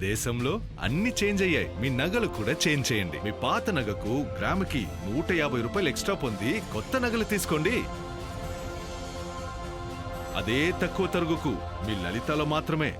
దేశంలో అన్ని చేంజ్ అయ్యాయి, మీ నగలు కూడా చేంజ్ చేయండి. మీ పాత నగకు గ్రాముకి 150 రూపాయలు ఎక్స్ట్రా పొంది కొత్త నగలు తీసుకోండి. అదే తక్కువ తరుగుకు మీ లలితలో మాత్రమే.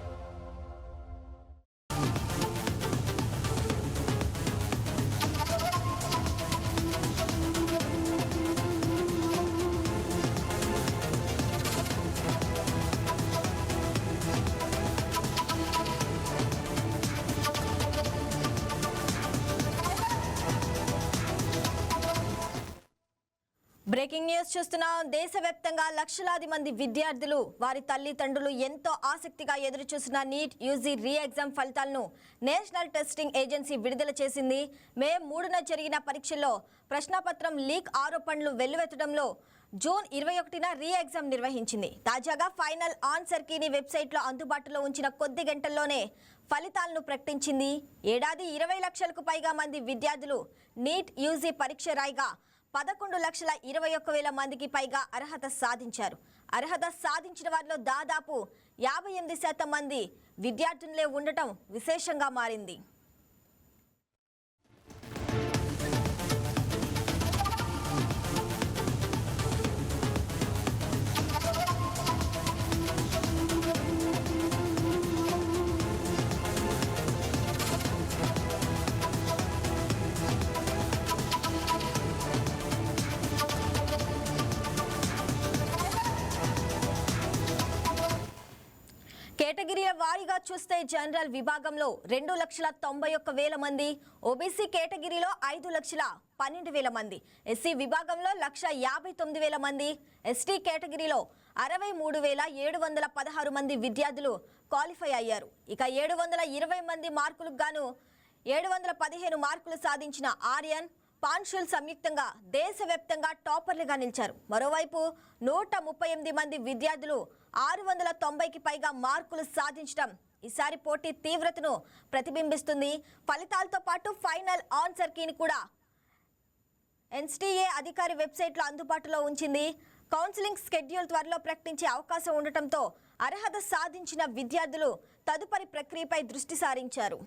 బ్రేకింగ్ న్యూస్ చూస్తున్నాం. దేశవ్యాప్తంగా లక్షలాది మంది విద్యార్థులు వారి తల్లిదండ్రులు ఎంతో ఆసక్తిగా ఎదురుచూసిన నీట్ యూజీ రీ ఎగ్జామ్ ఫలితాలను నేషనల్ టెస్టింగ్ ఏజెన్సీ విడుదల చేసింది. మే 3న జరిగిన పరీక్షల్లో ప్రశ్నాపత్రం లీక్ ఆరోపణలు వెల్లువెత్తడంలో జూన్ 21న రీ ఎగ్జామ్ నిర్వహించింది. తాజాగా ఫైనల్ ఆన్సర్ కీని వెబ్సైట్లో అందుబాటులో ఉంచిన కొద్ది గంటల్లోనే ఫలితాలను ప్రకటించింది. ఏడాది 20 లక్షలకు పైగా మంది విద్యార్థులు నీట్ యూజీ పరీక్ష రాయగా 11,21,000 మందికి పైగా అర్హత సాధించారు. అర్హత సాధించిన వారిలో దాదాపు 58% మంది విద్యార్థులే ఉండటం విశేషంగా మారింది. కేటగిరీల వారీగా చూస్తే జనరల్ విభాగంలో 2,91,000 మంది, ఓబీసీ కేటగిరీలో 5,12,000 మంది, ఎస్సీ విభాగంలో 1,59,000 మంది, ఎస్టీ కేటగిరీలో 63,716 మంది విద్యార్థులు క్వాలిఫై అయ్యారు. ఇక 720 మంది మార్కులకు గాను 715 మార్కులు సాధించిన ఆర్యన్, పాన్షుల్ సంయుక్తంగా దేశవ్యాప్తంగా టాపర్లుగా నిలిచారు. మరోవైపు 138 మంది విద్యార్థులు 690కి పైగా మార్కులు సాధించడం ఈసారి పోటీ తీవ్రతను ప్రతిబింబిస్తుంది. ఫలితాలతో పాటు ఫైనల్ ఆన్సర్ కీని కూడా ఎన్టీఏ అధికారి వెబ్సైట్లో అందుబాటులో ఉంచింది. కౌన్సిలింగ్ షెడ్యూల్ త్వరలో ప్రకటించే అవకాశం ఉండటంతో అర్హత సాధించిన విద్యార్థులు తదుపరి ప్రక్రియపై దృష్టి సారించారు.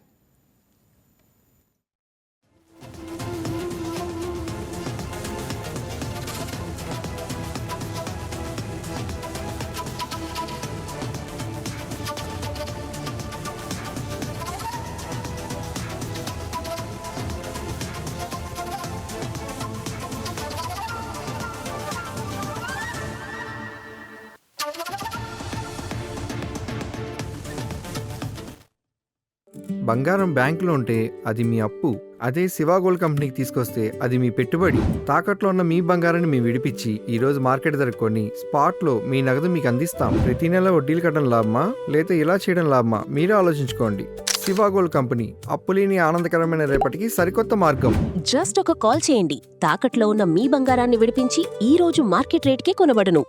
బంగారం బ్యాంకులో ఉంటే అది మీ అప్పు, అదే శివ గోల్డ్ కంపెనీకి తీసుకొస్తే అది మీ పెట్టుబడి. తాకట్లో ఉన్న మీ బంగారాన్ని మేము విడిపించి ఈ రోజు మార్కెట్ ధర కొని స్పాట్లో మీ నగదు మీకు అందిస్తాం. ప్రతి నెల వడ్డీలు కట్టడం లాభమా లేదా ఇలా చేయడం లాభమా మీరే ఆలోచించుకోండి. శివ గోల్డ్ కంపెనీ, అప్పులేని ఆనందకరమైన రేపటికి సరికొత్త మార్గం. జస్ట్ ఒక కాల్ చేయండి. తాకట్లో ఉన్న మీ బంగారాన్ని విడిపించి ఈ రోజు మార్కెట్ రేట్కే కొనబడును.